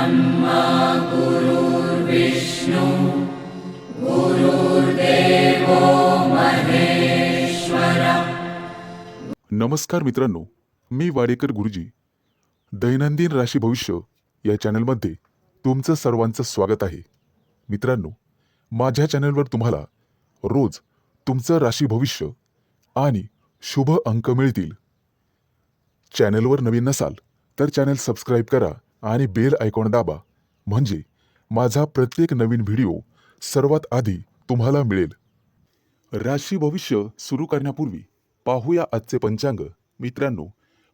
ब्रह्मा गुरुर्विष्णु गुरुर्देवो महेश्वरा। नमस्कार मित्रांनो, मी वाडेकर गुरुजी दैनंदिन राशी भविष्य या चॅनलमध्ये तुमचं सर्वांचं स्वागत आहे। मित्रांनो, माझ्या चॅनलवर तुम्हाला रोज तुमचं राशी भविष्य आणि शुभ अंक मिळतील। चॅनलवर नवीन नसाल तर चॅनल सबस्क्राईब करा आणि बेल आयकॉन दाबा, म्हणजे माझा प्रत्येक नवीन व्हिडिओ सर्वात आधी तुम्हाला मिळेल। राशी भविष्य सुरू करण्यापूर्वी पाहूया आजचे पंचांग। मित्रांनो,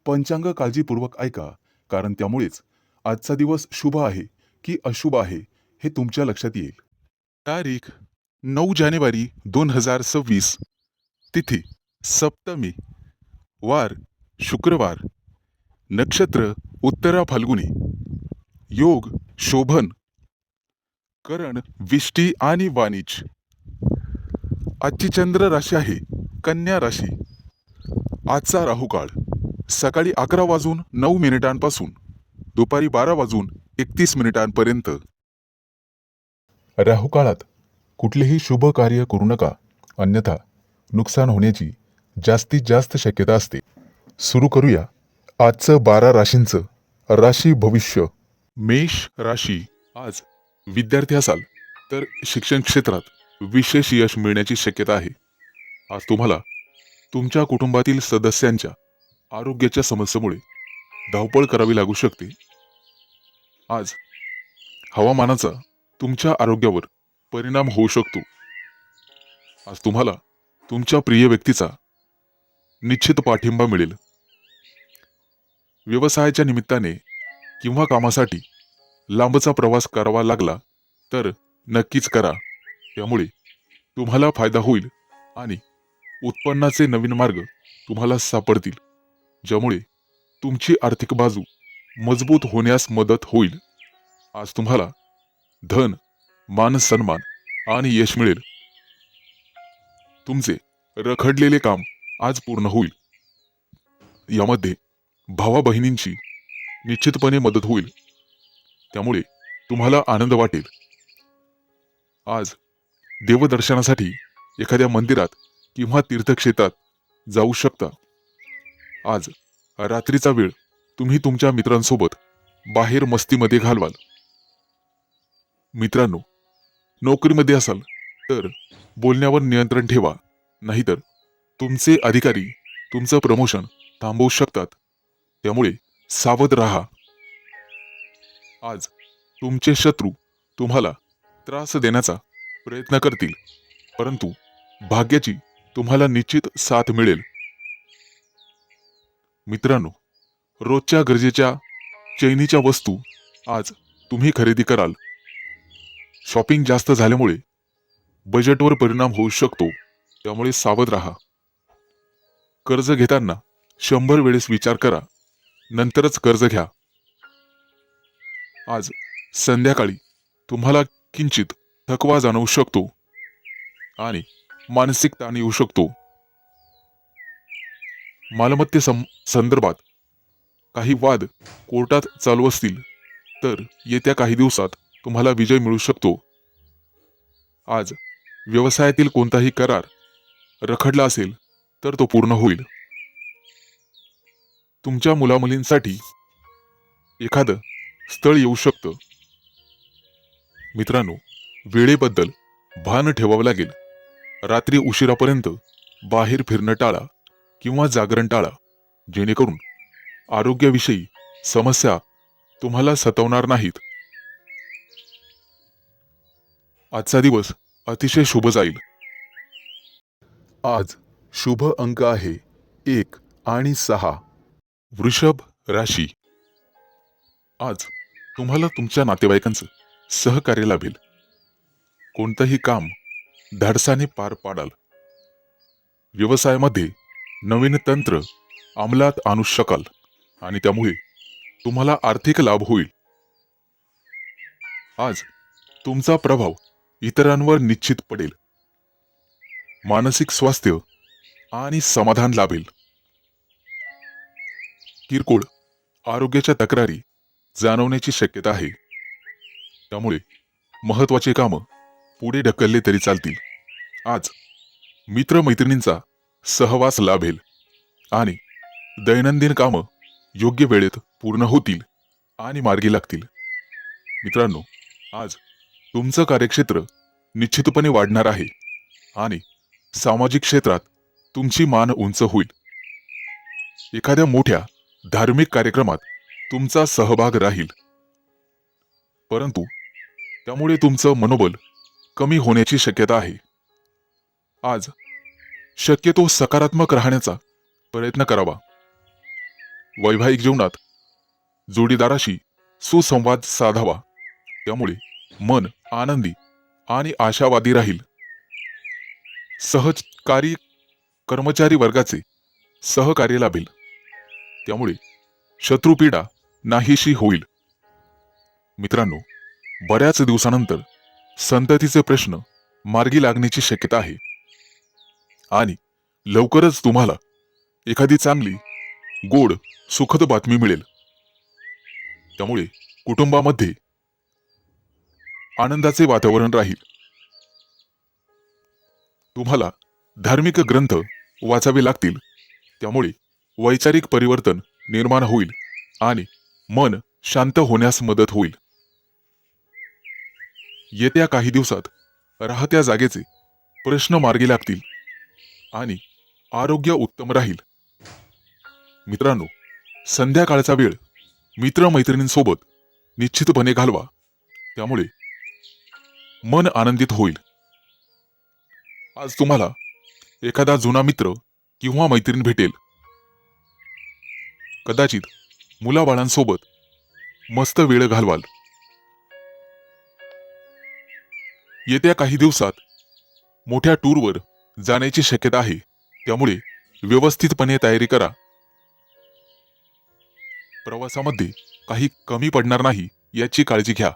पंचांग काळजीपूर्वक ऐका, कारण त्यामुळेच आजचा दिवस शुभ आहे की अशुभ आहे हे तुमच्या लक्षात येईल। तारीख 9 जानेवारी 2026, तिथी सप्तमी, वार शुक्रवार, नक्षत्र उत्तरा फाल्गुनी, योग शोभन, करण विष्टी आणि वाणिज्य। आजची चंद्र राशी आहे कन्या राशी। आजचा राहुकाळ सकाळी 11:09 दुपारी 12:31 राहुकाळात कुठलेही शुभ कार्य करू नका, अन्यथा नुकसान होण्याची जास्तीत जास्त शक्यता असते। सुरू करूया आजचं 12 राशींचं राशी भविष्य। मेष राशी, आज विद्यार्थी असाल तर शिक्षण क्षेत्रात विशेष यश मिळण्याची शक्यता आहे। आज तुम्हाला तुमच्या कुटुंबातील सदस्यांच्या आरोग्याच्या समस्येमुळे धावपळ करावी लागू शकते। आज हवामानाचा तुमच्या आरोग्यावर परिणाम होऊ शकतो। आज तुम्हाला तुमच्या प्रिय व्यक्तीचा निश्चित पाठिंबा मिळेल। व्यवसायाच्या निमित्ताने किंवा कामासाठी लांबचा प्रवास करावा लागला तर नक्कीच करा, त्यामुळे तुम्हाला फायदा होईल आणि उत्पन्नाचे नवीन मार्ग तुम्हाला सापडतील, ज्यामुळे तुमची आर्थिक बाजू मजबूत होण्यास मदत होईल। आज तुम्हाला धन, मान सन्मान आणि यश मिळेल। तुमचे रखडलेले काम आज पूर्ण होईल। यामध्ये भावा बहिणींची निश्चितपणे मदत होईल, त्यामुळे तुम्हाला आनंद वाटेल। आज देवदर्शनासाठी एखाद्या मंदिरात किंवा तीर्थक्षेत्रात जाऊ शकता। आज रात्रीचा वेळ तुम्ही तुमच्या मित्रांसोबत बाहेर मस्तीमध्ये घालवाल। मित्रांनो, नोकरीमध्ये असाल तर बोलण्यावर नियंत्रण ठेवा, नाहीतर तुमचे अधिकारी तुमचं प्रमोशन थांबवू शकतात, त्यामुळे सावध राहा। आज तुमचे शत्रू तुम्हाला त्रास देण्याचा प्रयत्न करतील, परंतु भाग्याची तुम्हाला निश्चित साथ मिळेल। मित्रांनो, रोजच्या गरजेच्या चैनीच्या वस्तू आज तुम्ही खरेदी कराल। शॉपिंग जास्त झाल्यामुळे बजेटवर परिणाम होऊ शकतो, त्यामुळे सावध राहा। कर्ज घेताना 100 वेळेस विचार करा, नंतरच कर्ज घ्या। आज संध्याकाळी तुम्हाला किंचित थकवा जाणवू शकतो आणि मानसिक ताण येऊ शकतो। मालमत्ते संदर्भात काही वाद कोर्टात चालू असतील तर येत्या काही दिवसात तुम्हाला विजय मिळू शकतो। आज व्यवसायातील कोणताही करार रखडला असेल तर तो पूर्ण होईल। तुमच्या मुलामुलींसाठी एखादं स्थळ येऊ शकतं। मित्रांनो, वेळेबद्दल भान ठेवावं लागेल। रात्री उशिरापर्यंत बाहेर फिरणं टाळा किंवा जागरण टाळा, जेणेकरून आरोग्याविषयी समस्या तुम्हाला सतावणार नाहीत। आजचा दिवस अतिशय शुभ जाईल। आज शुभ अंक आहे 1 आणि 6। वृषभ राशी, आज तुम्हाला तुमच्या नातेवाईकांचं सहकार्य लाभेल। कोणतंही काम धाडसाने पार पाडाल। व्यवसायामध्ये नवीन तंत्र अंमलात आणू शकाल आणि त्यामुळे तुम्हाला आर्थिक लाभ होईल। आज तुमचा प्रभाव इतरांवर निश्चित पडेल। मानसिक स्वास्थ्य आणि समाधान लाभेल। किरकोळ आरोग्याच्या तक्रारी जाणवण्याची शक्यता आहे, त्यामुळे महत्त्वाचे कामं पुढे ढकलले तरी चालतील. आज मित्रमैत्रिणींचा सहवास लाभेल आणि दैनंदिन कामं योग्य वेळेत पूर्ण होतील आणि मार्गी लागतील. मित्रांनो, आज तुमचं कार्यक्षेत्र निश्चितपणे वाढणार आहे आणि सामाजिक क्षेत्रात तुमची मान उंच होईल. एखाद्या मोठ्या धार्मिक कार्यक्रमात तुमचा सहभाग राहील, परंतु त्यामुळे तुमचं मनोबल कमी होण्याची शक्यता आहे. आज शक्यतो सकारात्मक राहण्याचा प्रयत्न करावा. वैवाहिक जीवनात जोडीदाराशी सुसंवाद साधावा, त्यामुळे मन आनंदी आणि आशावादी राहील. सहकारी कर्मचारी वर्गाचे सहकार्य लाभेल, त्यामुळे शत्रुपीडा नाहीशी होईल. मित्रांनो, बऱ्याच दिवसानंतर संततीचे प्रश्न मार्गी लागण्याची शक्यता आहे आणि लवकरच तुम्हाला एखादी चांगली गोड सुखद बातमी मिळेल. त्यामुळे कुटुंबामध्ये आनंदाचे वातावरण राहील. तुम्हाला धार्मिक ग्रंथ वाचावे लागतील, त्यामुळे वैचारिक परिवर्तन निर्माण होईल आणि मन शांत होण्यास मदत होईल. येत्या काही दिवसात राहत्या जागेचे प्रश्न मार्गी लागतील आणि आरोग्य उत्तम राहील. मित्रांनो, संध्याकाळचा वेळ मित्रमैत्रिणींसोबत निश्चितपणे घालवा, त्यामुळे मन आनंदित होईल. आज तुम्हाला एखादा जुना मित्र किंवा मैत्रीण भेटेल. कदाचित मुलाबाळांसोबत मस्त वेळ घालवाल. येत्या काही दिवसात मोठ्या टूरवर जाण्याची शक्यता आहे, त्यामुळे व्यवस्थितपणे तयारी करा. प्रवासामध्ये काही कमी पडणार नाही याची काळजी घ्या.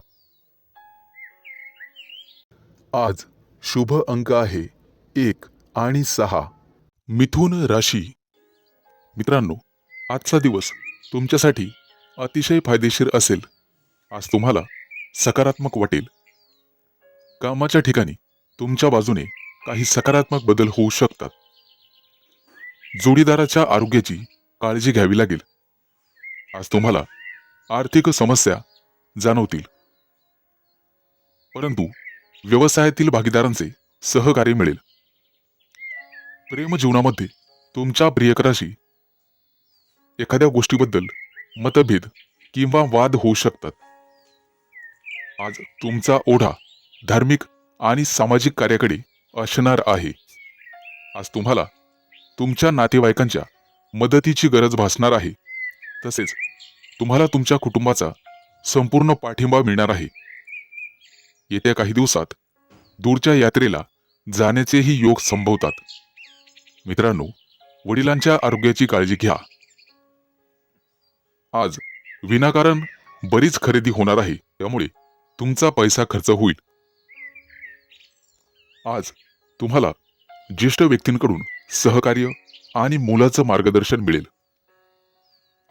आज शुभ अंक आहे 1 आणि 6. मिथुन राशी. मित्रांनो, आजचा दिवस तुमच्यासाठी अतिशय फायदेशीर असेल. आज तुम्हाला सकारात्मक वाटेल. कामाच्या ठिकाणी तुमच्या बाजूने काही सकारात्मक बदल होऊ शकतात. जोडीदाराच्या आरोग्याची काळजी घ्यावी लागेल. आज तुम्हाला आर्थिक समस्या जाणवतील, परंतु व्यवसायातील भागीदारांचे सहकार्य मिळेल. प्रेम जीवनामध्ये तुमच्या प्रियकराशी एखाद्या गोष्टीबद्दल मतभेद किंवा वाद होऊ शकतात. आज तुमचा ओढा धार्मिक आणि सामाजिक कार्याकडे असणार आहे. आज तुम्हाला तुमच्या नातेवाईकांच्या मदतीची गरज भासणार आहे. तसेच तुम्हाला तुमच्या कुटुंबाचा संपूर्ण पाठिंबा मिळणार आहे. येत्या काही दिवसात दूरच्या यात्रेला जाण्याचेही योग संभवतात. मित्रांनो, वडिलांच्या आरोग्याची काळजी घ्या. आज विनाकारण बरीच खरेदी होणार आहे, त्यामुळे तुमचा पैसा खर्च होईल. आज तुम्हाला ज्येष्ठ व्यक्तींकडून सहकार्य आणि मोलाचं मार्गदर्शन मिळेल.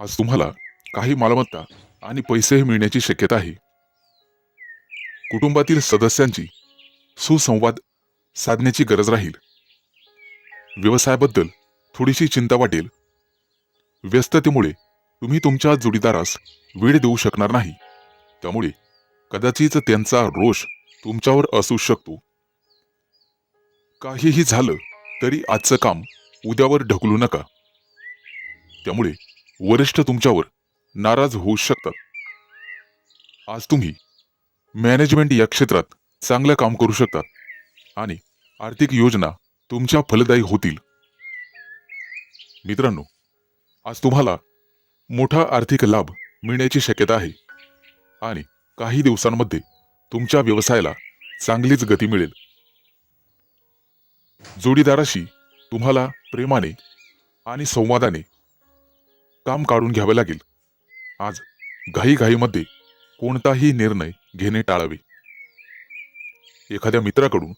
आज तुम्हाला काही मालमत्ता आणि पैसेही मिळण्याची शक्यता आहे. कुटुंबातील सदस्यांची सुसंवाद साधण्याची गरज राहील. व्यवसायाबद्दल थोडीशी चिंता वाटेल. व्यस्ततेमुळे तुम्ही तुमच्या जोडीदारास वेळ देऊ शकणार नाही, त्यामुळे कदाचित त्यांचा रोष तुमच्यावर असू शकतो. काहीही झालं तरी आजचं काम उद्यावर ढकलू नका, त्यामुळे वरिष्ठ तुमच्यावर नाराज होऊ शकतात. आज तुम्ही मॅनेजमेंट या क्षेत्रात चांगलं काम करू शकतात आणि आर्थिक योजना तुमच्या फलदायी होतील. मित्रांनो, आज तुम्हाला मोठा आर्थिक लाभ मिळण्याची शक्यता आहे आणि काही दिवसांमध्ये तुमच्या व्यवसायाला चांगलीच गती मिळेल. जोडीदाराशी तुम्हाला प्रेमाने आणि संवादाने काम काढून घ्यावे लागेल. आज घाईघाईमध्ये कोणताही निर्णय घेणे टाळावे. एखाद्या मित्राकडून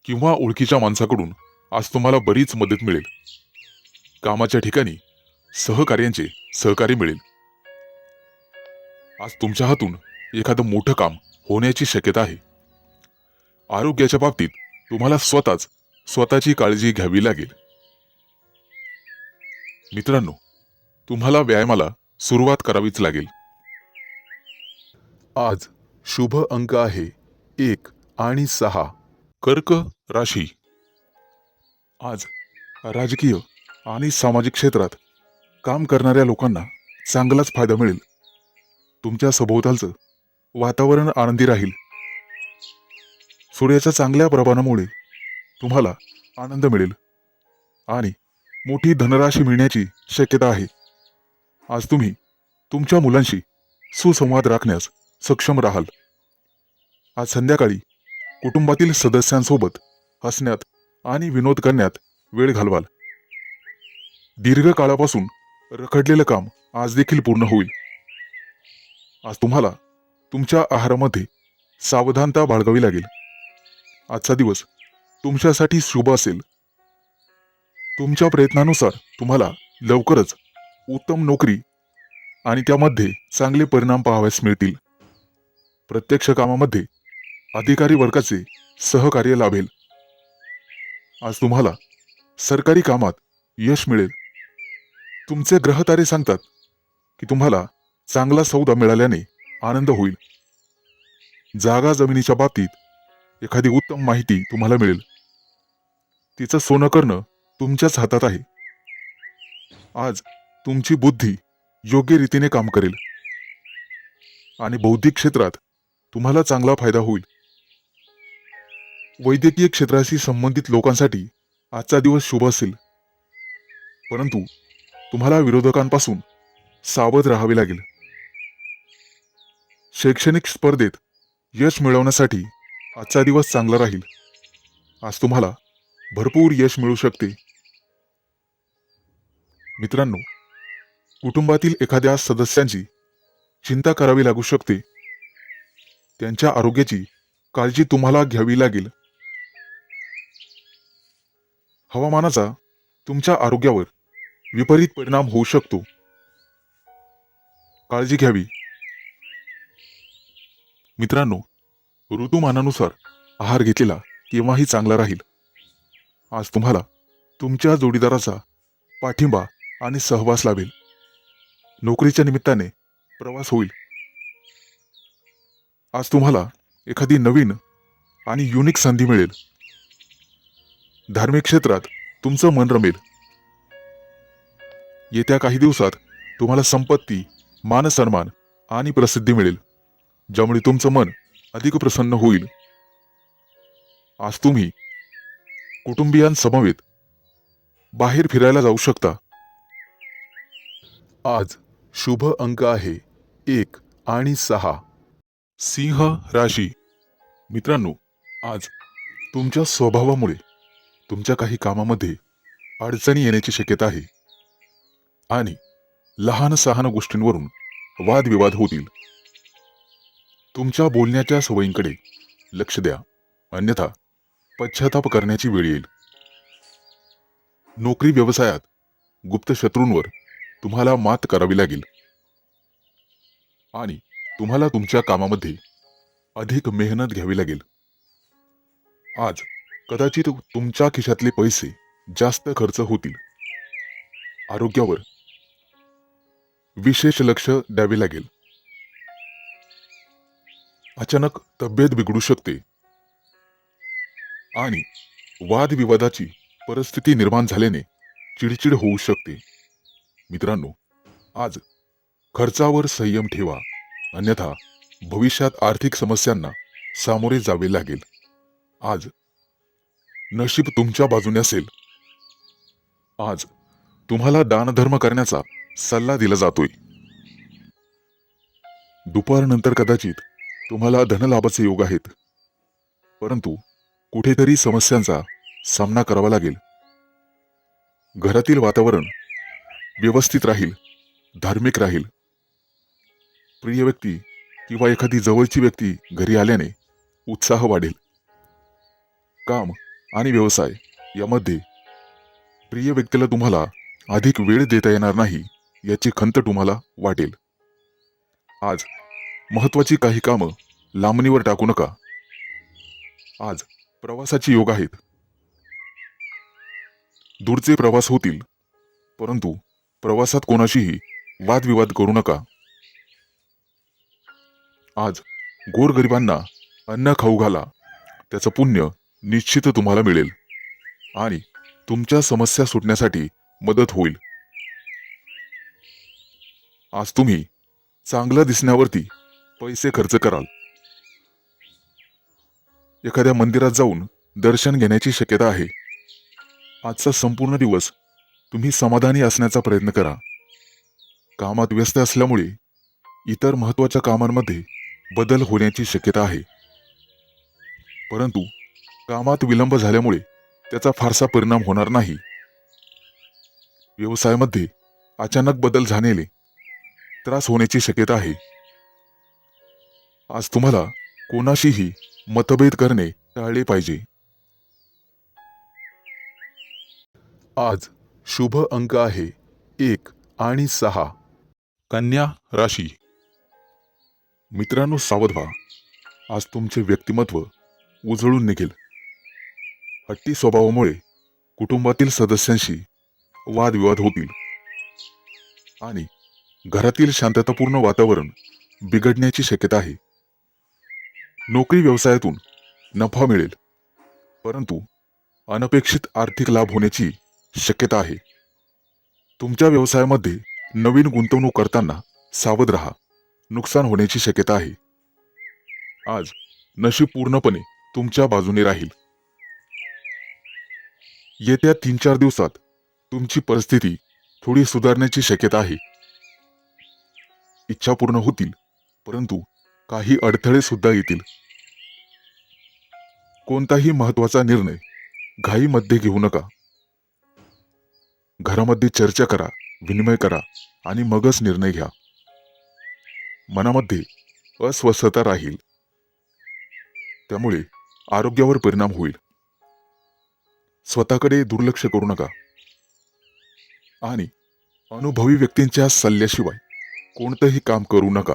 किंवा ओळखीच्या माणसाकडून आज तुम्हाला बरीच मदत मिळेल. कामाच्या ठिकाणी सहकार्यांचे सहकार्य मिळेल. आज तुमच्या हातून एखादं मोठं काम होण्याची शक्यता आहे. आरोग्याच्या बाबतीत तुम्हाला स्वतःची काळजी घ्यावी लागेल. मित्रांनो, तुम्हाला व्यायामाला सुरुवात करावीच लागेल. आज शुभ अंक आहे 1 आणि 6. कर्क राशी. आज राजकीय आणि सामाजिक क्षेत्रात काम करणाऱ्या लोकांना चांगलाच फायदा मिळेल. तुमच्या सभोवतालचं वातावरण आनंदी राहील. सूर्याच्या चांगल्या प्रभावामुळे तुम्हाला आनंद मिळेल आणि मोठी धनराशी मिळण्याची शक्यता आहे. आज तुम्ही तुमच्या मुलांशी सुसंवाद राखण्यास सक्षम राहाल. आज संध्याकाळी कुटुंबातील सदस्यांसोबत हसण्यात आणि विनोद करण्यात वेळ घालवाल. दीर्घकाळापासून रखडलेलं काम आज देखील पूर्ण होईल. आज तुम्हाला तुमच्या आहारामध्ये सावधानता बाळगावी लागेल. आजचा दिवस तुमच्यासाठी शुभ असेल. तुमच्या प्रयत्नानुसार तुम्हाला लवकरच उत्तम नोकरी आणि त्यामध्ये चांगले परिणाम पाहावयास मिळतील. प्रत्यक्ष कामामध्ये अधिकारी वर्गाचे सहकार्य लाभेल. आज तुम्हाला सरकारी कामात यश मिळेल. तुमचे ग्रहतारे सांगतात की तुम्हाला चांगला सौदा मिळाल्याने आनंद होईल. जागा जमिनीच्या बाबतीत एखादी उत्तम माहिती तुम्हाला मिळेल. तिचं सोनं करणं तुमच्याच हातात आहे. आज तुमची बुद्धी योग्य रीतीने काम करेल आणि बौद्धिक क्षेत्रात तुम्हाला चांगला फायदा होईल. वैद्यकीय क्षेत्राशी संबंधित लोकांसाठी आजचा दिवस शुभ असेल, परंतु तुम्हाला विरोधकांपासून सावध राहावे लागेल. शैक्षणिक स्पर्धेत यश मिळवण्यासाठी आजचा दिवस चांगला राहील. आज तुम्हाला भरपूर यश मिळू शकते. मित्रांनो, कुटुंबातील एखाद्या सदस्यांची चिंता करावी लागू शकते. त्यांच्या आरोग्याची काळजी तुम्हाला घ्यावी लागेल. हवामानाचा तुमच्या आरोग्यावर विपरीत परिणाम होऊ शकतो. काळजी घ्यावी. मित्रांनो, ऋतुमानानुसार आहार घेतलेला केव्हाही चांगला राहील. आज तुम्हाला तुमच्या जोडीदाराचा पाठिंबा आणि सहवास लाभेल. नोकरीच्या निमित्ताने प्रवास होईल. आज तुम्हाला एखादी नवीन आणि युनिक संधी मिळेल. धार्मिक क्षेत्रात तुमचं मन रमेल. येत्या काही दिवसात तुम्हाला संपत्ती, मानसन्मान आणि प्रसिद्धी मिळेल, ज्यामुळे तुमचं मन अधिक प्रसन्न होईल. आज तुम्ही कुटुंबियांसमवेत बाहेर फिरायला जाऊ शकता. आज शुभ अंक आहे 1 आणि 6. सिंह राशी. मित्रांनो, आज तुमच्या स्वभावामुळे तुमच्या काही कामामध्ये अडचणी येण्याची शक्यता आहे आणि लहान सहान गोष्टींवरून वादविवाद होतील. तुमच्या बोलण्याच्या सवयींकडे लक्ष द्या, अन्यथा पश्चाताप करण्याची वेळ येईल. नोकरी व्यवसायात गुप्त शत्रूंवर तुम्हाला मात करावी लागेल आणि तुम्हाला तुमच्या कामामध्ये अधिक मेहनत घ्यावी लागेल. आज कदाचित तुमच्या खिशातले पैसे जास्त खर्च होतील. आरोग्यावर विशेष लक्ष द्यावे लागेल. अचानक तब्येत बिघडू शकते आणि वादविवादाची परिस्थिती निर्माण झाल्याने चिडचिड होऊ शकते. मित्रांनो, आज खर्चावर संयम ठेवा, अन्यथा भविष्यात आर्थिक समस्यांना सामोरे जावे लागेल. आज नशीब तुमच्या बाजूने असेल. आज तुम्हाला दानधर्म करण्याचा सल्ला दिला जातोय. दुपारनंतर कदाचित तुम्हाला धनलाभाचे योग आहेत, परंतु कुठेतरी समस्यांचा सामना करावा लागेल. घरातील वातावरण व्यवस्थित राहील, धार्मिक राहील. प्रिय व्यक्ती किंवा एखादी जवळची व्यक्ती घरी आल्याने उत्साह वाढेल. काम आणि व्यवसाय यामध्ये प्रिय व्यक्तीला तुम्हाला अधिक वेळ देता येणार नाही याची खंत तुम्हाला वाटेल. आज महत्वाची काही कामं लांबणीवर टाकू नका. आज प्रवासाचे योग आहेत. दूरचे प्रवास होतील, परंतु प्रवासात कोणाशीही वादविवाद करू नका. आज गोरगरिबांना अन्न खाऊ घाला, त्याचं पुण्य निश्चित तुम्हाला मिळेल आणि तुमच्या समस्या सुटण्यासाठी मदत होईल. आज तुम्ही चांगलं दिसण्यावरती पैसे खर्च कराल. एखाद्या मंदिरात जाऊन दर्शन घेण्याची शक्यता आहे. आजचा संपूर्ण दिवस तुम्ही समाधानी असण्याचा प्रयत्न करा. कामात व्यस्त असल्यामुळे इतर महत्त्वाच्या कामांमध्ये बदल होण्याची शक्यता आहे, परंतु कामात विलंब झाल्यामुळे त्याचा फारसा परिणाम होणार नाही. व्यवसायामध्ये अचानक बदल झालेले त्रास होण्याची शक्यता आहे. आज तुम्हाला कोणाशीही मतभेद करणे टाळले पाहिजे. आज शुभ अंक आहे 1 आणि 6. कन्या राशी. मित्रांनो, सावध व्हा. आज तुमचे व्यक्तिमत्व उजळून निघेल. हट्टी स्वभावामुळे कुटुंबातील सदस्यांशी वादविवाद होतील आणि घरातील शांततापूर्ण वातावरण बिघडण्याची शक्यता आहे. नोकरी व्यवसायातून नफा मिळेल, परंतु अनपेक्षित आर्थिक लाभ होण्याची शक्यता आहे. तुमच्या व्यवसायामध्ये नवीन गुंतवणूक करताना सावध राहा. नुकसान होण्याची शक्यता आहे. आज नशीब पूर्णपणे तुमच्या बाजूने राहील. येत्या 3-4 दिवसात तुमची परिस्थिती थोडी सुधारण्याची शक्यता आहे. इच्छा पूर्ण होतील, परंतु काही अडथळे सुद्धा येतील. कोणताही महत्त्वाचा निर्णय घाईमध्ये घेऊ नका. घरामध्ये चर्चा करा, विनिमय करा आणि मगच निर्णय घ्या. मनामध्ये अस्वस्थता राहील, त्यामुळे आरोग्यावर परिणाम होईल. स्वतःकडे दुर्लक्ष करू नका आणि अनुभवी व्यक्तींच्या सल्ल्याशिवाय कोणतंही काम करू नका.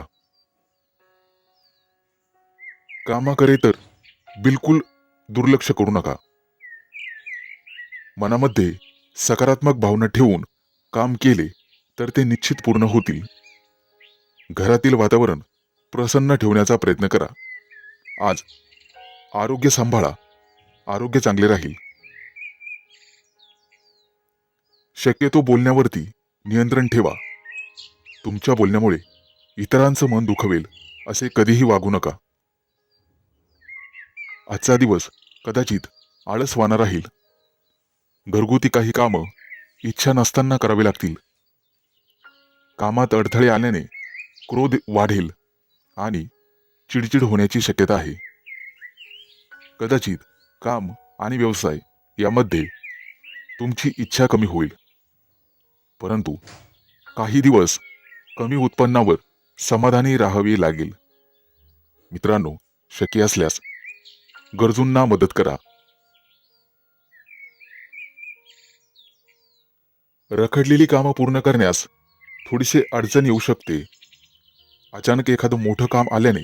कामाकडे तर बिलकुल दुर्लक्ष करू नका. मनामध्ये सकारात्मक भावना ठेवून काम केले तर ते निश्चित पूर्ण होतील. घरातील वातावरण प्रसन्न ठेवण्याचा प्रयत्न करा. आज आरोग्य सांभाळा, आरोग्य चांगले राहील. शक्यतो बोलण्यावरती नियंत्रण ठेवा. तुमच्या बोलण्यामुळे इतरांचं मन दुखवेल असे कधीही वागू नका. आजचा दिवस कदाचित आळसवाना राहील. घरगुती काही कामं इच्छा नसताना करावी लागतील. कामात अडथळे आल्याने क्रोध वाढेल आणि चिडचिड होण्याची शक्यता आहे. कदाचित काम आणि व्यवसाय यामध्ये तुमची इच्छा कमी होईल, परंतु काही दिवस कमी उत्पन्नावर समाधानी राहावे लागेल. मित्रांनो, शक्य असल्यास गरजूंना मदत करा. रखडलेली कामं पूर्ण करण्यास थोडीशी अडचण येऊ शकते. अचानक एखादं मोठं काम आल्याने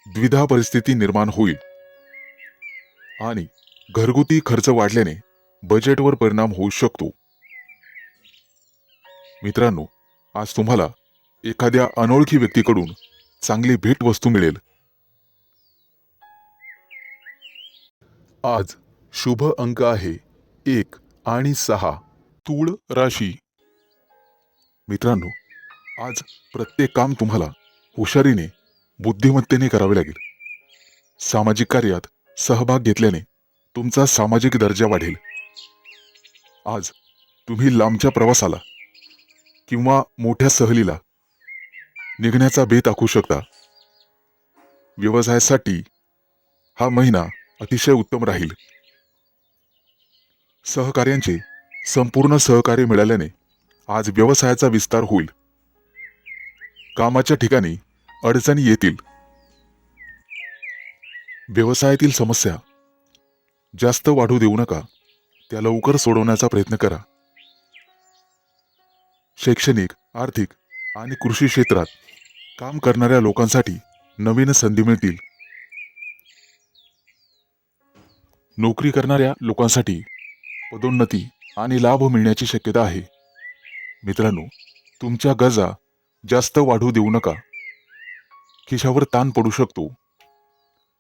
द्विधा परिस्थिती निर्माण होईल आणि घरगुती खर्च वाढल्याने बजेटवर परिणाम होऊ शकतो. मित्रांनो, आज तुम्हाला एखाद्या अनोळखी व्यक्तीकडून चांगली भेटवस्तू मिळेल. आज शुभ अंक आहे 1 आणि 6. तूळ राशी. मित्रांनो, आज प्रत्येक काम तुम्हाला हुशारीने, बुद्धिमत्तेने करावे लागेल. सामाजिक कार्यात सहभाग घेतल्याने तुमचा सामाजिक दर्जा वाढेल. आज तुम्ही लांबच्या प्रवासाला किंवा मोठ्या सहलीला निघण्याचा बेत आखू शकता. व्यवसायासाठी हा महिना अतिशय उत्तम राहील. सहकार्यांचे संपूर्ण सहकार्य मिळाल्याने आज व्यवसायाचा विस्तार होईल. कामाच्या ठिकाणी अडचणी येतील. व्यवसायातील समस्या जास्त वाढू देऊ नका, त्या लवकर सोडवण्याचा प्रयत्न करा. शैक्षणिक, आर्थिक आणि कृषी क्षेत्रात काम करणाऱ्या लोकांसाठी नवीन संधी मिळतील. नोकरी करणाऱ्या लोकांसाठी पदोन्नती आणि लाभ मिळण्याची शक्यता आहे. मित्रांनो, तुमच्या गरजा जास्त वाढू देऊ नका. खिशावर ताण पडू शकतो.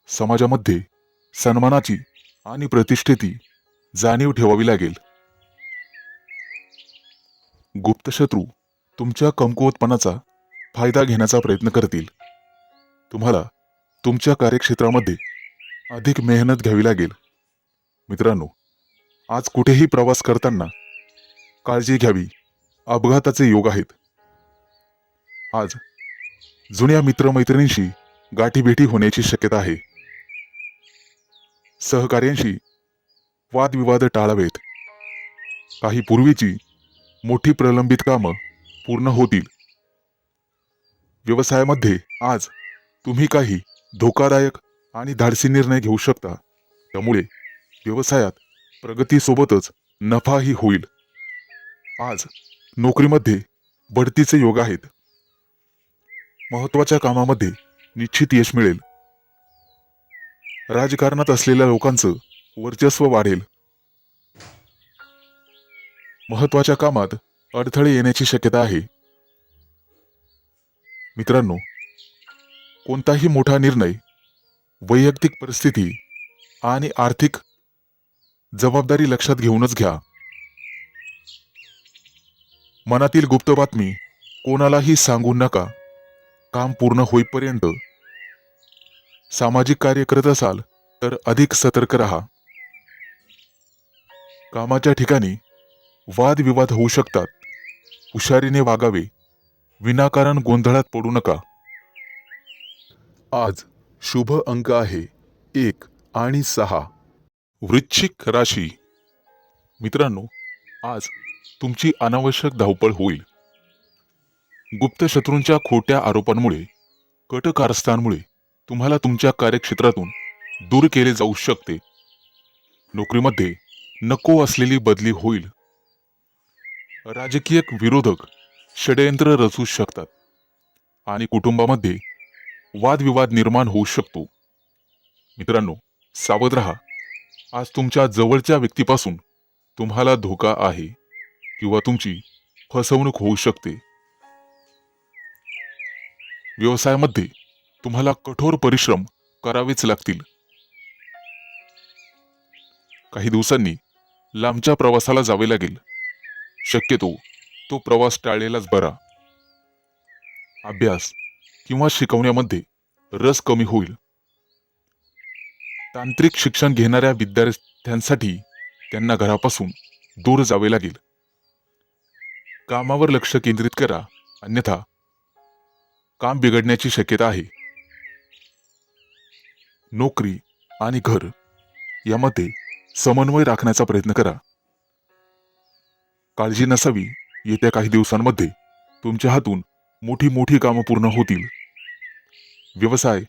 समाजामध्ये सन्मानाची आणि प्रतिष्ठेची जाणीव ठेवावी लागेल. गुप्त शत्रू तुमच्या कमकुवतपणाचा फायदा घेण्याचा प्रयत्न करतील. तुम्हाला तुमच्या कार्यक्षेत्रामध्ये अधिक मेहनत घ्यावी लागेल. मित्रांनो, आज कुठेही प्रवास करताना काळजी घ्यावी. अपघाताचे योग आहेत. आज जुन्या मित्रमैत्रिणींशी गाठीभेटी होण्याची शक्यता आहे. सहकार्यांशी वादविवाद टाळावेत. काही पूर्वीची मोठी प्रलंबित कामं पूर्ण होतील. व्यवसायामध्ये आज तुम्ही काही धोकादायक आणि धाडसी निर्णय घेऊ शकता. त्यामुळे व्यवसायात प्रगतीसोबतच नफाही होईल. आज नोकरीमध्ये बढतीचे योग आहेत. महत्त्वाच्या कामामध्ये निश्चित यश मिळेल. राजकारणात असलेल्या लोकांचं वर्चस्व वाढेल. महत्त्वाच्या कामात अडथळे येण्याची शक्यता आहे. मित्रांनो, कोणताही मोठा निर्णय वैयक्तिक परिस्थिती आणि आर्थिक जबाबदारी लक्षात घेऊनच घ्या. मनातील गुप्त बातमी कोणालाही सांगू नका. काम पूर्ण होईपर्यंत. सामाजिक कार्य करत असाल तर अधिक सतर्क राहा. कामाच्या ठिकाणी वादविवाद होऊ शकतात. हुशारीने वागावे. विनाकारण गोंधळात पडू नका. आज शुभ अंक आहे 1 आणि 6. वृश्चिक राशी. मित्रांनो, आज तुमची अनावश्यक धावपळ होईल. गुप्त शत्रूंच्या खोट्या आरोपांमुळे, कट कारस्थानमुळे तुम्हाला तुमच्या कार्यक्षेत्रातून दूर केले जाऊ शकते. नोकरीमध्ये नको असलेली बदली होईल. राजकीय विरोधक षडयंत्र रचू शकतात आणि कुटुंबामध्ये वादविवाद निर्माण होऊ शकतो. मित्रांनो, सावध रहा. आज तुमच्या जवळच्या व्यक्तीपासून तुम्हाला धोका आहे किंवा तुमची फसवणूक होऊ शकते. व्यवसायामध्ये तुम्हाला कठोर परिश्रम करावेच लागतील. काही दिवसांनी लांबच्या प्रवासाला जावे लागेल. शक्यतो तो प्रवास टाळलेलाच बरा. अभ्यास किंवा शिकवण्यामध्ये रस कमी होईल. तांत्रिक शिक्षण घेणाऱ्या विद्यार्थ्यांसाठी त्यांना घरापासून दूर जावे लागेल. कामावर लक्ष केंद्रित करा, अन्यथा काम बिघडण्याची शक्यता आहे. नोकरी आणि घर यामध्ये समन्वय राखण्याचा प्रयत्न करा. काळजी नसावी. येत्या काही दिवसांमध्ये तुमच्या हातून मोठी मोठी कामं पूर्ण होतील. व्यवसाय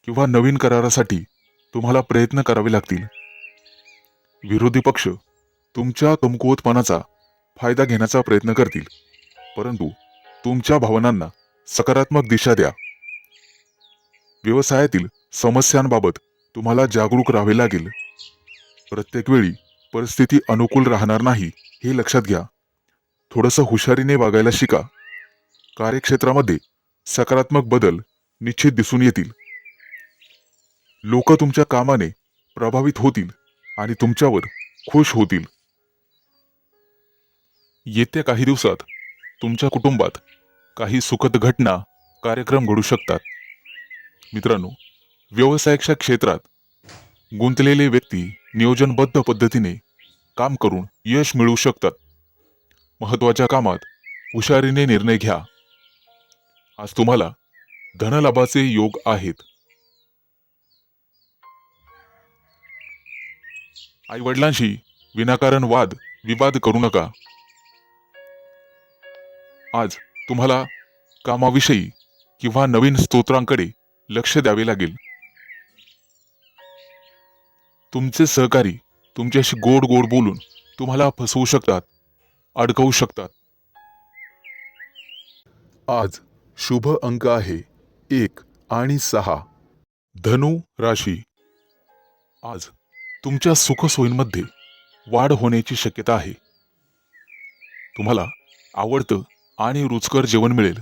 किंवा नवीन करारासाठी तुम्हाला प्रयत्न करावे लागतील. विरोधी पक्ष तुमच्या कमकुवतपणाचा फायदा घेण्याचा प्रयत्न करतील, परंतु तुमच्या भावनांना सकारात्मक दिशा द्या. व्यवसायातील समस्यांबाबत तुम्हाला जागरूक राहावे लागेल. प्रत्येक वेळी परिस्थिती अनुकूल राहणार नाही हे लक्षात घ्या. थोडंसं हुशारीने वागायला शिका. कार्यक्षेत्रामध्ये सकारात्मक बदल निश्चित दिसून येतील. लोक तुमच्या कामाने प्रभावित होतील आणि तुमच्यावर खुश होतील. येत्या काही दिवसात तुमच्या कुटुंबात काही सुखद घटना, कार्यक्रम घडू शकतात. मित्रांनो, व्यवसायाच्या क्षेत्रात गुंतलेले व्यक्ती नियोजनबद्ध पद्धतीने काम करून यश मिळवू शकतात. महत्त्वाच्या कामात हुशारीने निर्णय घ्या. आज तुम्हाला धनलाभाचे योग आहेत. आई-वडिलांशी विनाकारण वाद विवाद करू नका. आज तुम्हाला कामाविषयी किंवा नवीन स्तोत्रांकडे लक्ष द्यावे लागेल. तुमचे सहकारी तुमच्याशी गोड गोड बोलून तुम्हाला फसवू शकतात, अडकवू शकतात. आज शुभ अंक आहे 1 आणि 6. धनु राशी. आज तुमच्या सुखसोयींमध्ये वाढ होण्याची शक्यता आहे. तुम्हाला आवडतं आणि रुचकर जेवण मिळेल.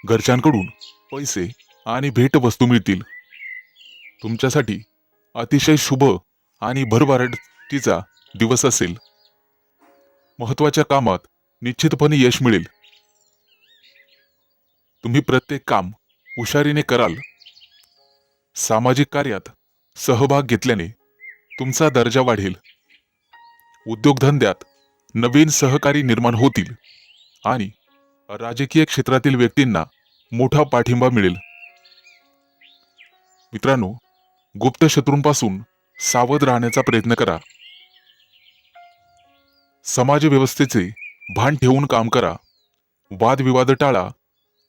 घरच्यांकडून पैसे आणि भेटवस्तू मिळतील. तुमच्यासाठी अतिशय शुभ आणि भरभराटीचा दिवस असेल. महत्त्वाच्या कामात निश्चितपणे यश मिळेल. तुम्ही प्रत्येक काम हुशारीने कराल. सामाजिक कार्यात सहभाग घेतल्याने तुमचा दर्जा वाढेल. उद्योगधंद्यात नवीन सहकारी निर्माण होतील आणि राजकीय क्षेत्रातील व्यक्तींना मोठा पाठिंबा मिळेल. मित्रांनो, गुप्त शत्रूंपासून सावध राहण्याचा प्रयत्न करा. समाज व्यवस्थेचे भान ठेवून काम करा. वादविवाद टाळा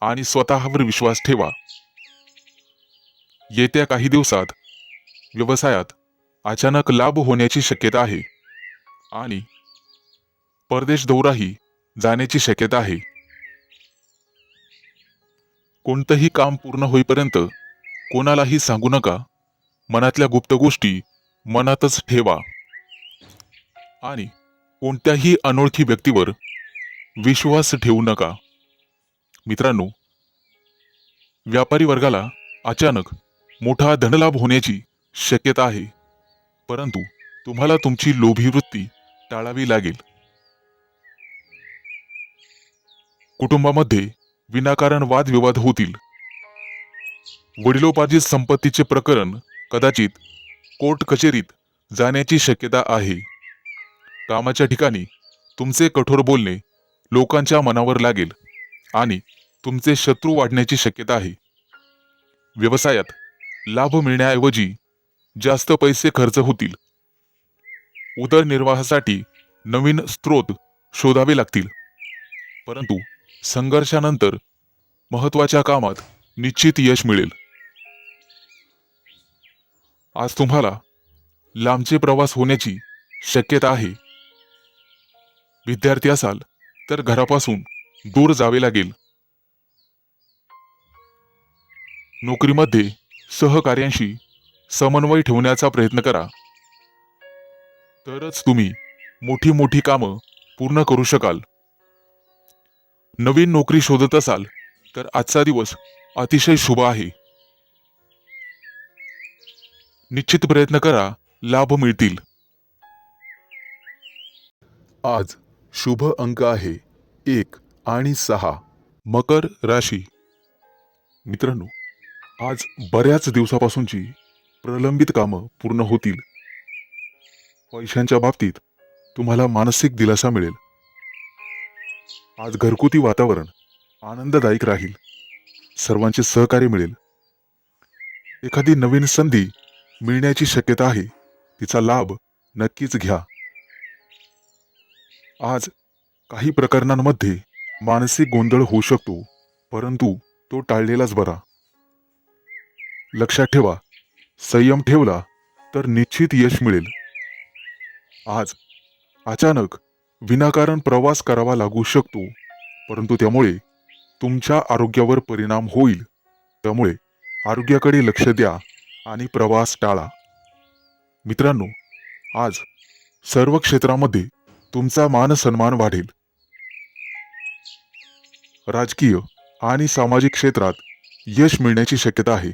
आणि स्वतःवर विश्वास ठेवा. येत्या काही दिवसात व्यवसायात अचानक लाभ होण्याची शक्यता आहे आणि परदेश दौराही जाण्याची शक्यता आहे. कोणतंही काम पूर्ण होईपर्यंत कोणालाही सांगू नका. मनातल्या गुप्त गोष्टी मनातच ठेवा आणि कोणत्याही अनोळखी व्यक्तीवर विश्वास ठेवू नका. मित्रांनो, व्यापारी वर्गाला अचानक मोठा धनलाभ होण्याची शक्यता आहे, परंतु तुम्हाला तुमची लोभी वृत्ती टाळावी लागेल. कुटुंबामध्ये विनाकारण वादविवाद होतील. वडिलोपार्जित संपत्तीचे प्रकरण कदाचित कोर्ट कचेरीत जाण्याची शक्यता आहे. कामाच्या ठिकाणी तुमचे कठोर बोलणे लोकांच्या मनावर लागेल आणि तुमचे शत्रू वाढण्याची शक्यता आहे. व्यवसायात लाभ मिळण्याऐवजी जास्त पैसे खर्च होतील. उदरनिर्वाहासाठी नवीन स्रोत शोधावे लागतील, परंतु संघर्षानंतर महत्त्वाच्या कामात निश्चित यश मिळेल. आज तुम्हाला लांबचे प्रवास होण्याची शक्यता आहे. विद्यार्थी असाल तर घरापासून दूर जावे लागेल. नोकरीमध्ये सहकार्यांशी समन्वय ठेवण्याचा प्रयत्न करा, तरच तुम्ही मोठी मोठी कामं पूर्ण करू शकाल. नवीन नोकरी शोधत असाल तर आजचा दिवस अतिशय शुभ आहे. निश्चित प्रयत्न करा, लाभ मिळतील. आज शुभ अंक आहे 1 आणि 6. मकर राशी. मित्रांनो, आज बऱ्याच दिवसापासूनची प्रलंबित कामं पूर्ण होतील. पैशांच्या बाबतीत तुम्हाला मानसिक दिलासा मिळेल. आज घरगुती वातावरण आनंददायक राहील. सर्वांचे सहकार्य मिळेल. एखादी नवीन संधी मिळण्याची शक्यता आहे, तिचा लाभ नक्कीच घ्या. आज काही प्रकरणांमध्ये मानसिक गोंधळ होऊ शकतो, परंतु तो टाळलेलाच बरा. लक्षात ठेवा, संयम ठेवला तर निश्चित यश मिळेल. आज अचानक विनाकारण प्रवास करावा लागू शकतो, परंतु त्यामुळे तुमच्या आरोग्यावर परिणाम होईल. त्यामुळे आरोग्याकडे लक्ष द्या आणि प्रवास टाळा. मित्रांनो, आज सर्व क्षेत्रामध्ये तुमचा मान सन्मान वाढेल. राजकीय आणि सामाजिक क्षेत्रात यश मिळण्याची शक्यता आहे.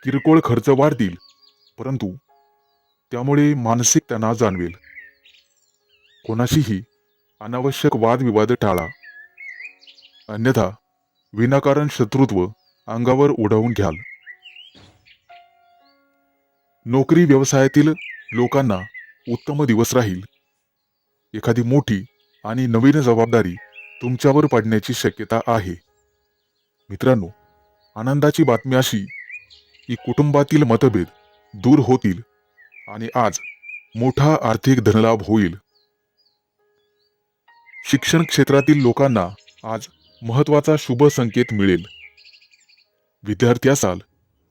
किरकोळ खर्च वाढतील, परंतु त्यामुळे मानसिक तणाव जाणवेल. कोणाशीही अनावश्यक वादविवाद टाळा, अन्यथा विनाकारण शत्रुत्व अंगावर उडवून घ्याल. नोकरी व्यवसायातील लोकांना उत्तम दिवस राहील. एखादी मोठी आणि नवीन जबाबदारी तुमच्यावर पडण्याची शक्यता आहे. मित्रांनो, आनंदाची बातमी अशी की कुटुंबातील मतभेद दूर होतील आणि आज मोठा आर्थिक धनलाभ होईल. शिक्षण क्षेत्रातील लोकांना आज महत्त्वाचा शुभ संकेत मिळेल. विद्यार्थी असाल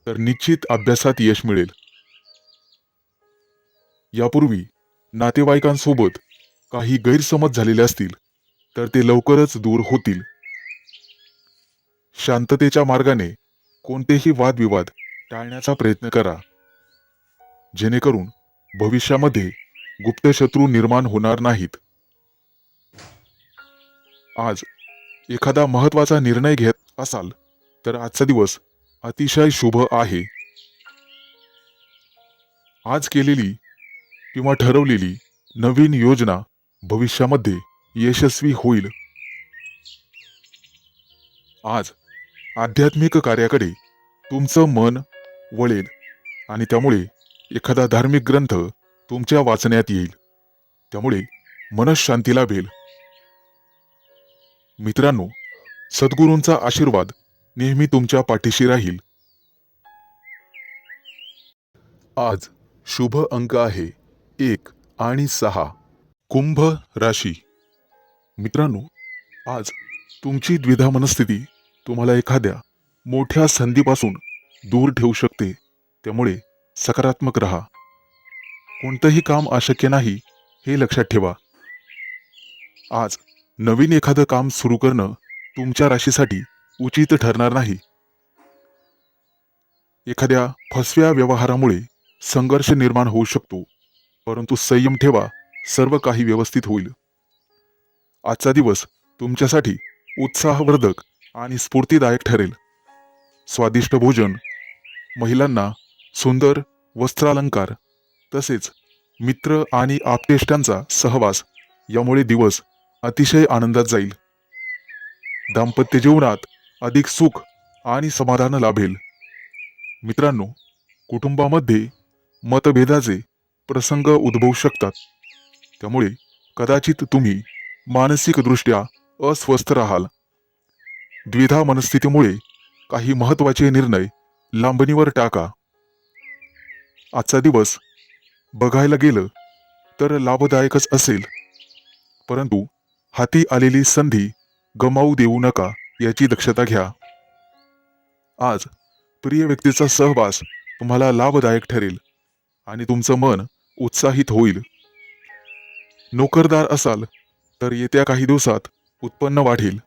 तर निश्चित अभ्यासात यश मिळेल. यापूर्वी नातेवाईकांसोबत काही गैरसमज झालेले असतील तर ते लवकरच दूर होतील. शांततेच्या मार्गाने कोणतेही वादविवाद टाळण्याचा प्रयत्न करा. जेणेकरून भविष्यामध्ये गुप्त शत्रू निर्माण होणार नाहीत. आज एखादा महत्त्वाचा निर्णय घेत असाल तर आजचा दिवस अतिशय शुभ आहे. आज केलेली किंवा ठरवलेली नवीन योजना भविष्यामध्ये यशस्वी होईल. आज आध्यात्मिक कार्याकडे तुमचं मन वळेल आणि त्यामुळे एखादा धार्मिक ग्रंथ तुमच्या वाचण्यात येईल. त्यामुळे मनःशांती लाभेल. मित्रांनो, सद्गुरूंचा आशीर्वाद नेहमी तुमच्या पाठीशी राहील. आज शुभ अंक आहे 1 आणि 6. कुंभ राशी. मित्रांनो, आज तुमची द्विधा मनस्थिती तुम्हाला एखाद्या मोठ्या संधीपासून दूर ठेवू शकते. त्यामुळे सकारात्मक राहा. कोणतंही काम अशक्य नाही हे लक्षात ठेवा. आज नवीन एखादं काम सुरू करणं तुमच्या राशीसाठी उचित ठरणार नाही. एखाद्या फसव्या व्यवहारामुळे संघर्ष निर्माण होऊ शकतो, परंतु संयम ठेवा, सर्व काही व्यवस्थित होईल. आजचा दिवस तुमच्यासाठी उत्साहवर्धक आणि स्फूर्तिदायक ठरेल. स्वादिष्ट भोजन, महिलांना सुंदर वस्त्रालंकार, तसेच मित्र आणि आप्तेष्टांचा सहवास यामुळे दिवस अतिशय आनंदात जाईल. दाम्पत्य जीवनात अधिक सुख आणि समाधान लाभेल. मित्रांनो, कुटुंबामध्ये मतभेदाचे प्रसंग उद्भवू शकतात. त्यामुळे कदाचित तुम्ही मानसिकदृष्ट्या अस्वस्थ राहाल. द्विधा मनस्थितीमुळे काही महत्त्वाचे निर्णय लांबणीवर टाका. आजचा दिवस बघायला गेलं तर लाभदायकच असेल, परंतु हाती आलेली संधी गमावू देऊ नका याची दक्षता घ्या. आज प्रिय व्यक्तीचा सहवास तुम्हाला लाभदायक ठरेल आणि तुमचं मन उत्साहित होईल. नोकरदार असाल तर येत्या काही दिवसात उत्पन्न वाढेल.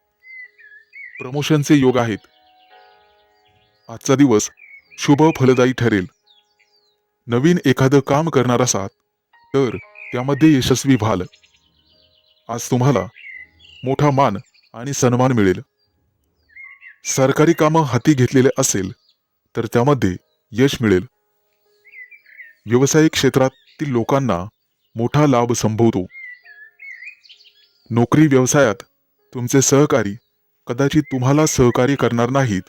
प्रमोशनचे योग आहेत. आजचा दिवस शुभ फलदायी ठरेल. नवीन एखादं काम करणार असाल तर त्यामध्ये यशस्वी व्हाल. आज तुम्हाला मोठा मान आणि सन्मान मिळेल. सरकारी कामं हाती घेतलेले असेल तर त्यामध्ये यश मिळेल. व्यावसायिक क्षेत्रातील लोकांना मोठा लाभ संभवतो. नोकरी व्यवसायात तुमचे सहकारी कदाचित तुम्हाला सहकार्य करणार नाहीत.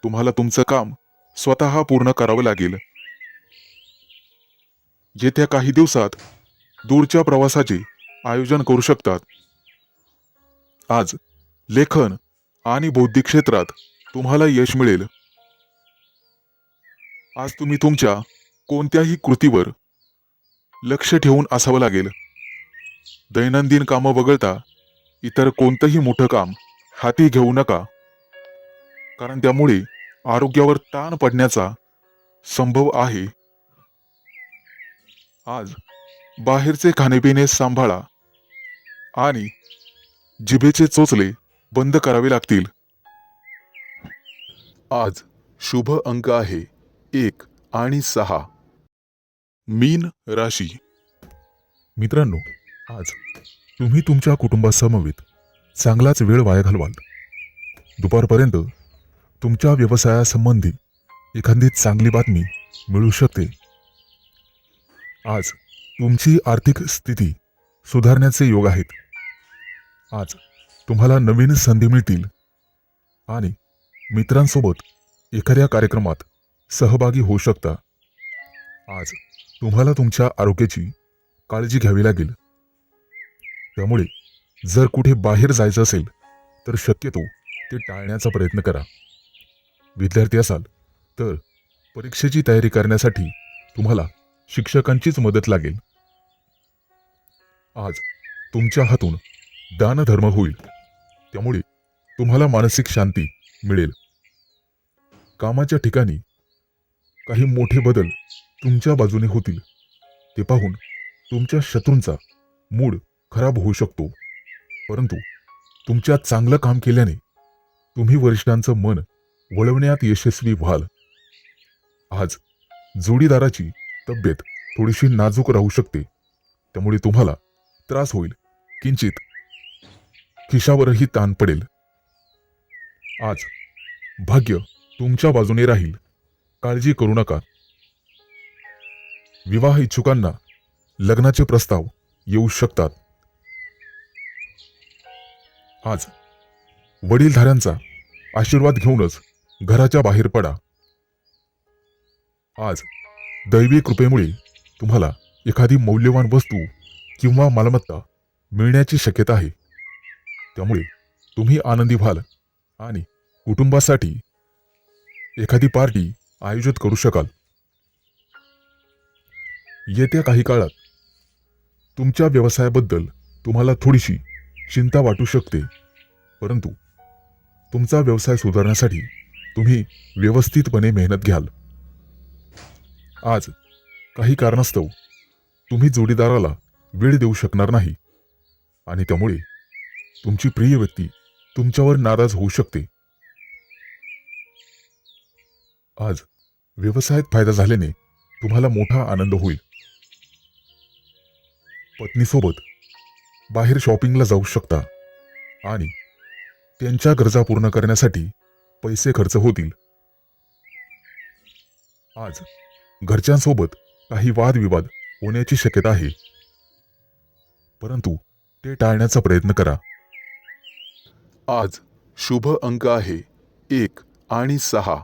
तुम्हाला तुमचं काम स्वतः पूर्ण करावं लागेल. येत्या काही दिवसात दूरच्या प्रवासाचे आयोजन करू शकतात. आज लेखन आणि बौद्धिक क्षेत्रात तुम्हाला यश मिळेल. आज तुम्ही तुमच्या कोणत्याही कृतीवर लक्ष ठेवून असावं लागेल. दैनंदिन कामं वगळता इतर कोणतंही मोठं काम हाती घेऊ नका, कारण त्यामुळे आरोग्यावर ताण पडण्याचा संभव आहे. आज बाहेरचे खाणेपिणे सांभाळा आणि जिभेचे चोचले बंद करावे लागतील. आज शुभ अंक आहे 1 आणि 6. मीन राशी. मित्रांनो, आज तुम्ही तुमच्या कुटुंबासमवेत चांगलाच वेळ वाया घालवाल. दुपारपर्यंत तुमच्या व्यवसायासंबंधी एखादी चांगली बातमी मिळू शकते. आज तुमची आर्थिक स्थिती सुधारण्याचे योग आहेत. आज तुम्हाला नवीन संधी मिळतील आणि मित्रांसोबत एखाद्या कार्यक्रमात सहभागी होऊ शकता. आज तुम्हाला तुमच्या आरोग्याची काळजी घ्यावी लागेल. त्यामुळे जर कुठे बाहेर जायचं असेल तर शक्यतो ते टाळण्याचा प्रयत्न करा. विद्यार्थी असाल तर परीक्षेची तयारी करण्यासाठी तुम्हाला शिक्षकांचीच मदत लागेल. आज तुमच्या हातून दानधर्म होईल. त्यामुळे तुम्हाला मानसिक शांती मिळेल. कामाच्या ठिकाणी काही मोठे बदल तुमच्या बाजूने होतील. ते पाहून तुमच्या शत्रूंचा मूड खराब होऊ शकतो, परंतु तुमच्या चांगलं काम केल्याने तुम्ही वरिष्ठांचं मन वळवण्यात यशस्वी व्हाल. आज जोडीदाराची तब्येत थोडीशी नाजूक राहू शकते, त्यामुळे तुम्हाला त्रास होईल. किंचित खिशावरही ताण पडेल. आज भाग्य तुमच्या बाजूने राहील, काळजी करू नका. विवाह इच्छुकांना लग्नाचे प्रस्ताव येऊ शकतात. आज वडीलधाऱ्यांचा आशीर्वाद घेऊनच घराच्या बाहेर पडा. आज दैवी कृपेमुळे तुम्हाला एखादी मौल्यवान वस्तू किंवा मालमत्ता मिळण्याची शक्यता आहे, त्यामुळे तुम्ही आनंदी व्हाल आणि कुटुंबासाठी एखादी पार्टी आयोजित करू शकाल. येत्या काही काळात तुमच्या व्यवसायाबद्दल तुम्हाला थोडीशी चिंता वाटू शकते, परंतु तुमचा व्यवसाय सुधारण्यासाठी तुम्ही व्यवस्थितपणे मेहनत घ्याल. आज काही कारणास्तव तुम्ही जोडीदाराला वेळ देऊ शकणार नाही आणि त्यामुळे तुमची प्रिय व्यक्ती तुमच्यावर नाराज होऊ शकते. आज व्यवसायात फायदा झाल्याने तुम्हाला मोठा आनंद होईल. पत्नीसोबत बाहेर शॉपिंगला जाऊ शकता आणि त्यांच्या गरजा पूर्ण करण्यासाठी पैसे खर्च होतील. आज घरच्यांसोबत काही वादविवाद होण्याची शक्यता आहे, परंतु ते टाळण्याचा प्रयत्न करा. आज शुभ अंक आहे 1 आणि 6.